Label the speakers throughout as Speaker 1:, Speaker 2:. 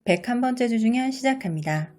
Speaker 1: 101번째 주중현 시작합니다.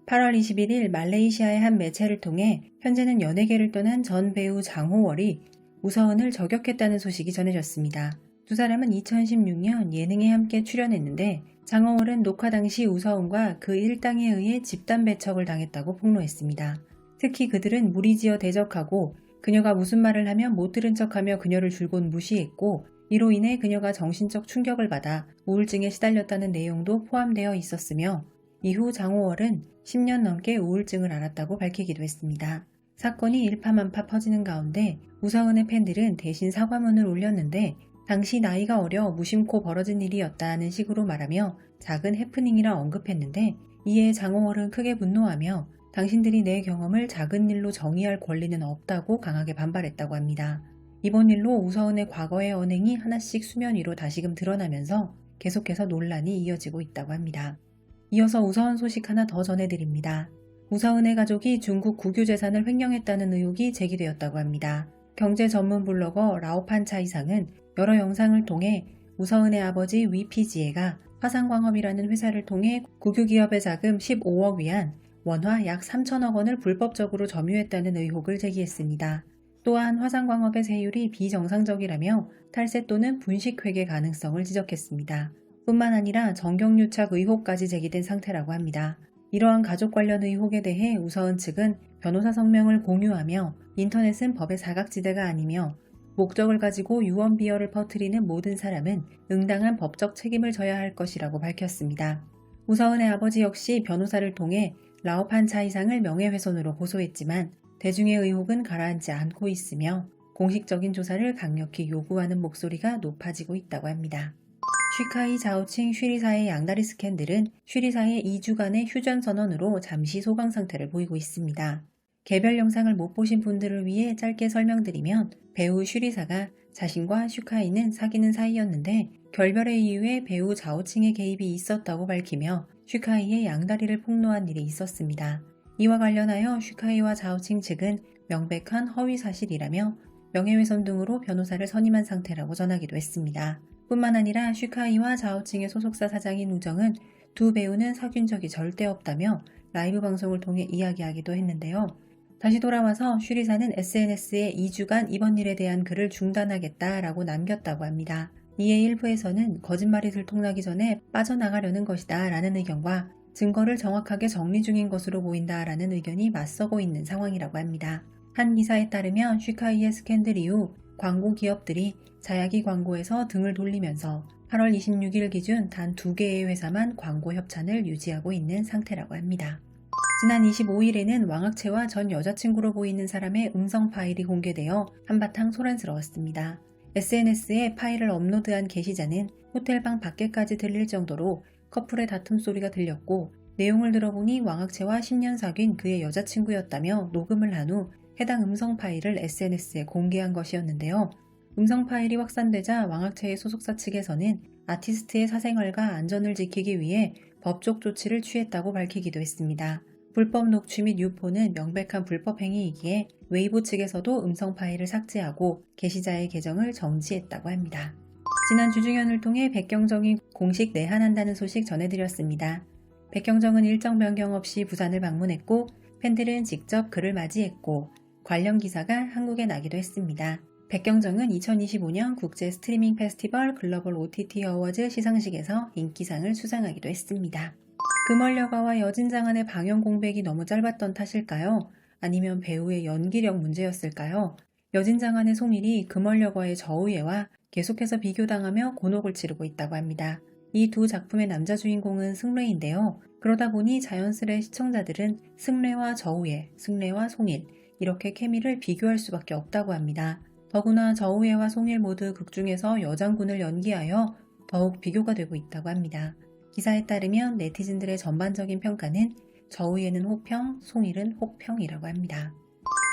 Speaker 1: 8월 21일 말레이시아의 한 매체를 통해 현재는 연예계를 떠난 전 배우 장호월이 우서은을 저격했다는 소식이 전해졌습니다. 두 사람은 2016년 예능에 함께 출연했는데 장호월은 녹화 당시 우서은과 그 일당에 의해 집단 배척을 당했다고 폭로했습니다. 특히 그들은 무리지어 대적하고 그녀가 무슨 말을 하면 못 들은 척하며 그녀를 줄곧 무시했고 이로 인해 그녀가 정신적 충격을 받아 우울증에 시달렸다는 내용도 포함되어 있었으며 이후 장호월은 10년 넘게 우울증을 앓았다고 밝히기도 했습니다. 사건이 일파만파 퍼지는 가운데 우서은의 팬들은 대신 사과문을 올렸는데 당시 나이가 어려 무심코 벌어진 일이었다는 식으로 말하며 작은 해프닝이라 언급했는데 이에 장호월은 크게 분노하며 당신들이 내 경험을 작은 일로 정의할 권리는 없다고 강하게 반발했다고 합니다. 이번 일로 우서은의 과거의 언행이 하나씩 수면 위로 다시금 드러나면서 계속해서 논란이 이어지고 있다고 합니다. 이어서 우서은 소식 하나 더 전해드립니다. 우서은의 가족이 중국 국유재산을 횡령했다는 의혹이 제기되었다고 합니다. 경제 전문 블로거 라오판차이상은 여러 영상을 통해 우서은의 아버지 위피지에가 화상광업이라는 회사를 통해 국유기업의 자금 15억 위안, 원화 약 3천억 원을 불법적으로 점유했다는 의혹을 제기했습니다. 또한 화상광업의 세율이 비정상적이라며 탈세 또는 분식회계 가능성을 지적했습니다. 뿐만 아니라 정경유착 의혹까지 제기된 상태라고 합니다. 이러한 가족 관련 의혹에 대해 우서은 측은 변호사 성명을 공유하며 인터넷은 법의 사각지대가 아니며 목적을 가지고 유언비어를 퍼뜨리는 모든 사람은 응당한 법적 책임을 져야 할 것이라고 밝혔습니다. 우서은의 아버지 역시 변호사를 통해 라오판차이상을 명예훼손으로 고소했지만 대중의 의혹은 가라앉지 않고 있으며 공식적인 조사를 강력히 요구하는 목소리가 높아지고 있다고 합니다. 쉬카이 자오칭 쉬리사의 양다리 스캔들은 쉬리사의 2주간의 휴전 선언으로 잠시 소강 상태를 보이고 있습니다. 개별 영상을 못 보신 분들을 위해 짧게 설명드리면 배우 쉬리사가 자신과 슈카이는 사귀는 사이였는데 결별의 이유에 배우 자오칭의 개입이 있었다고 밝히며 슈카이의 양다리를 폭로한 일이 있었습니다. 이와 관련하여 슈카이와 자오칭 측은 명백한 허위 사실이라며 명예훼손 등으로 변호사를 선임한 상태라고 전하기도 했습니다. 뿐만 아니라 슈카이와 자오칭의 소속사 사장인 우정은 두 배우는 사귄 적이 절대 없다며 라이브 방송을 통해 이야기하기도 했는데요. 다시 돌아와서 쉬리사는 SNS에 2주간 이번 일에 대한 글을 중단하겠다라고 남겼다고 합니다. 이에 일부에서는 거짓말이 들통나기 전에 빠져나가려는 것이다 라는 의견과 증거를 정확하게 정리 중인 것으로 보인다 라는 의견이 맞서고 있는 상황이라고 합니다. 한 기사에 따르면 쉬카이의 스캔들 이후 광고 기업들이 자야기 광고에서 등을 돌리면서 8월 26일 기준 단 2개의 회사만 광고 협찬을 유지하고 있는 상태라고 합니다. 지난 25일에는 왕학채와 전 여자친구로 보이는 사람의 음성 파일이 공개되어 한바탕 소란스러웠습니다. SNS에 파일을 업로드한 게시자는 호텔방 밖에까지 들릴 정도로 커플의 다툼 소리가 들렸고 내용을 들어보니 왕학채와 10년 사귄 그의 여자친구였다며 녹음을 한 후 해당 음성 파일을 SNS에 공개한 것이었는데요. 음성 파일이 확산되자 왕학채의 소속사 측에서는 아티스트의 사생활과 안전을 지키기 위해 법적 조치를 취했다고 밝히기도 했습니다. 불법 녹취 및 유포는 명백한 불법 행위이기에 웨이보 측에서도 음성 파일을 삭제하고 게시자의 계정을 정지했다고 합니다. 지난 주중현을 통해 백경정이 공식 내한한다는 소식 전해드렸습니다. 백경정은 일정 변경 없이 부산을 방문했고 팬들은 직접 그를 맞이했고 관련 기사가 한국에 나기도 했습니다. 백경정은 2025년 국제 스트리밍 페스티벌 글로벌 OTT 어워즈 시상식에서 인기상을 수상하기도 했습니다. 금월여가와 여진장안의 방영 공백이 너무 짧았던 탓일까요? 아니면 배우의 연기력 문제였을까요? 여진장안의 송일이 금월여가의 저우예와 계속해서 비교당하며 곤혹을 치르고 있다고 합니다. 이 두 작품의 남자 주인공은 승례인데요. 그러다 보니 자연스레 시청자들은 승례와 저우예, 승례와 송일 이렇게 케미를 비교할 수밖에 없다고 합니다. 더구나 저우예와 송일 모두 극중에서 여장군을 연기하여 더욱 비교가 되고 있다고 합니다. 기사에 따르면 네티즌들의 전반적인 평가는 저우예는 호평, 송일은 혹평이라고 합니다.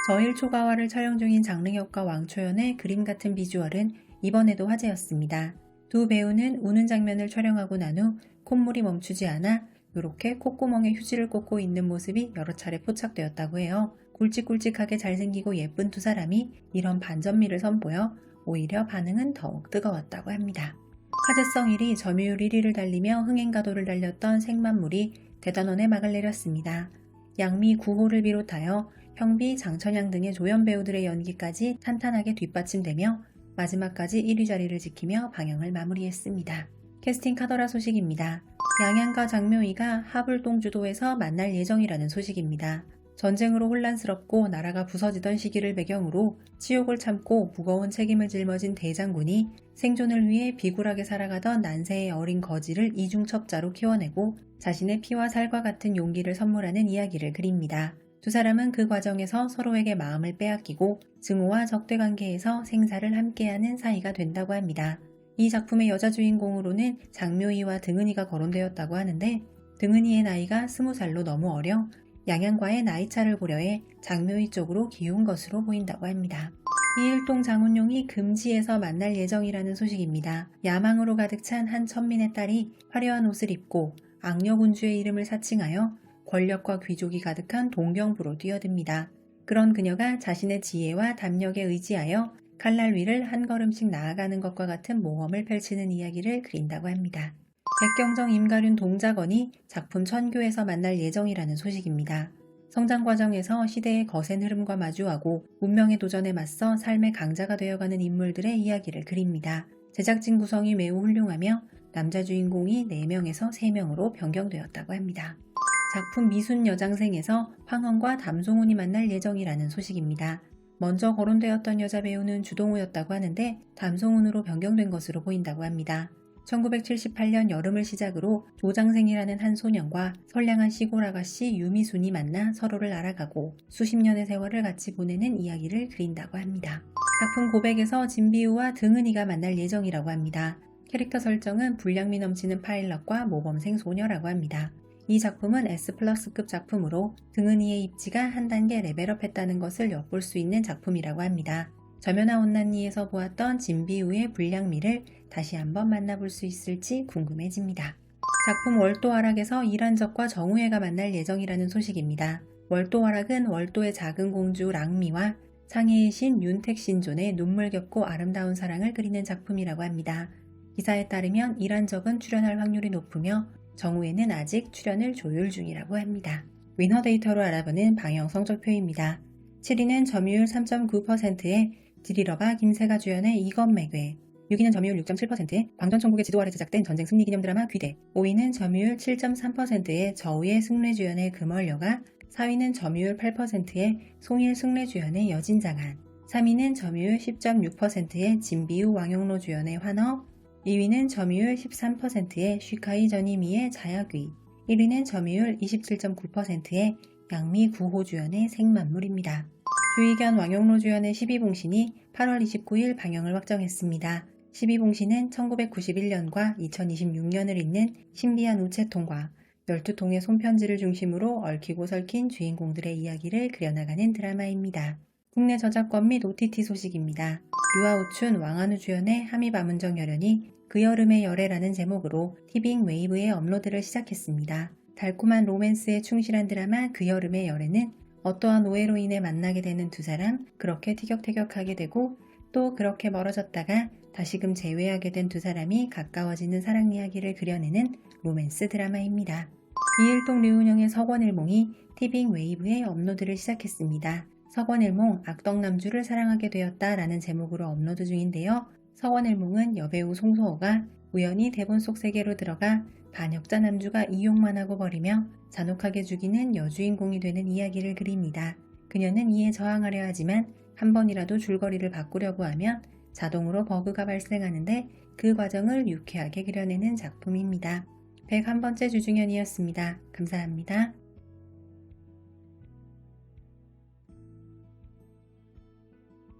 Speaker 1: 저일 초가화를 촬영 중인 장릉혁과 왕초연의 그림 같은 비주얼은 이번에도 화제였습니다. 두 배우는 우는 장면을 촬영하고 난 후 콧물이 멈추지 않아 이렇게 콧구멍에 휴지를 꽂고 있는 모습이 여러 차례 포착되었다고 해요. 굵직굵직하게 잘생기고 예쁜 두 사람이 이런 반전미를 선보여 오히려 반응은 더욱 뜨거웠다고 합니다. 화제성 1위, 점유율 1위를 달리며 흥행가도를 달렸던 생만물이 대단원의 막을 내렸습니다. 양미 9호를 비롯하여 형비, 장천양 등의 조연 배우들의 연기까지 탄탄하게 뒷받침되며 마지막까지 1위 자리를 지키며 방영을 마무리했습니다. 캐스팅 카더라 소식입니다. 양양과 장묘희가 하불동주도에서 만날 예정이라는 소식입니다. 전쟁으로 혼란스럽고 나라가 부서지던 시기를 배경으로 치욕을 참고 무거운 책임을 짊어진 대장군이 생존을 위해 비굴하게 살아가던 난세의 어린 거지를 이중첩자로 키워내고 자신의 피와 살과 같은 용기를 선물하는 이야기를 그립니다. 두 사람은 그 과정에서 서로에게 마음을 빼앗기고 증오와 적대관계에서 생사를 함께하는 사이가 된다고 합니다. 이 작품의 여자 주인공으로는 장묘희와 등은이가 거론되었다고 하는데 등은이의 나이가 20살로 너무 어려 양양과의 나이차를 고려해 장묘희 쪽으로 기운 것으로 보인다고 합니다. 이일동 장훈용이 금지에서 만날 예정이라는 소식입니다. 야망으로 가득 찬 한 천민의 딸이 화려한 옷을 입고 악녀군주의 이름을 사칭하여 권력과 귀족이 가득한 동경부로 뛰어듭니다. 그런 그녀가 자신의 지혜와 담력에 의지하여 칼날 위를 한 걸음씩 나아가는 것과 같은 모험을 펼치는 이야기를 그린다고 합니다. 백경정, 임가륜, 동작원이 작품 천교에서 만날 예정이라는 소식입니다. 성장 과정에서 시대의 거센 흐름과 마주하고 운명의 도전에 맞서 삶의 강자가 되어가는 인물들의 이야기를 그립니다. 제작진 구성이 매우 훌륭하며 남자 주인공이 4명에서 3명으로 변경되었다고 합니다. 작품 미순여장생에서 황헌과 담송훈이 만날 예정이라는 소식입니다. 먼저 거론되었던 여자 배우는 주동우였다고 하는데 담송훈으로 변경된 것으로 보인다고 합니다. 1978년 여름을 시작으로 조장생이라는 한 소년과 선량한 시골 아가씨 유미순이 만나 서로를 알아가고 수십 년의 세월을 같이 보내는 이야기를 그린다고 합니다. 작품 고백에서 진비우와 등은이가 만날 예정이라고 합니다. 캐릭터 설정은 불량미 넘치는 파일럿과 모범생 소녀라고 합니다. 이 작품은 S+급 작품으로 등은이의 입지가 한 단계 레벨업했다는 것을 엿볼 수 있는 작품이라고 합니다. 저면아 온난니에서 보았던 진비우의 불량미를 다시 한번 만나볼 수 있을지 궁금해집니다. 작품 월도화락에서 이란적과 정우회가 만날 예정이라는 소식입니다. 월도화락은 월도의 작은 공주 랑미와 상해의 신 윤택신존의 눈물겹고 아름다운 사랑을 그리는 작품이라고 합니다. 기사에 따르면 이란적은 출연할 확률이 높으며 정우회는 아직 출연을 조율 중이라고 합니다. 위너 데이터로 알아보는 방영 성적표입니다. 7위는 점유율 3.9%에 드리러가 김세가 주연의 이건매괴, 6위는 점유율 6.7%에 광전총국의 지도 아래 제작된 전쟁 승리 기념 드라마 귀대, 5위는 점유율 7.3%에 저우의 승례 주연의 금얼여가, 4위는 점유율 8%에 송일 승례 주연의 여진장한, 3위는 점유율 10.6%에 진비우 왕영로 주연의 환어, 2위는 점유율 13%에 쉬카이 전이미의 자야귀, 1위는 점유율 27.9%에 양미 9호 주연의 생만물입니다. 주의견 왕영로 주연의 12봉신이 8월 29일 방영을 확정했습니다. 12봉신은 1991년과 2026년을 잇는 신비한 우체통과 12통의 손편지를 중심으로 얽히고 설킨 주인공들의 이야기를 그려나가는 드라마입니다. 국내 저작권 및 OTT 소식입니다. 류아우춘, 왕한우 주연의 하미바문정 열연이 그 여름의 열애라는 제목으로 티빙 웨이브에 업로드를 시작했습니다. 달콤한 로맨스에 충실한 드라마 그 여름의 열애는 어떠한 오해로 인해 만나게 되는 두 사람, 그렇게 티격태격하게 되고 또 그렇게 멀어졌다가 다시금 재회하게 된 두 사람이 가까워지는 사랑 이야기를 그려내는 로맨스 드라마입니다. 이일동 류은영의 석원일몽이 티빙 웨이브에 업로드를 시작했습니다. 석원일몽 악덕남주를 사랑하게 되었다 라는 제목으로 업로드 중인데요. 석원일몽은 여배우 송소호가 우연히 대본 속 세계로 들어가 반역자 남주가 이용만 하고 버리며 잔혹하게 죽이는 여주인공이 되는 이야기를 그립니다. 그녀는 이에 저항하려 하지만 한 번이라도 줄거리를 바꾸려고 하면 자동으로 버그가 발생하는데 그 과정을 유쾌하게 그려내는 작품입니다. 101번째 주중현이었습니다. 감사합니다.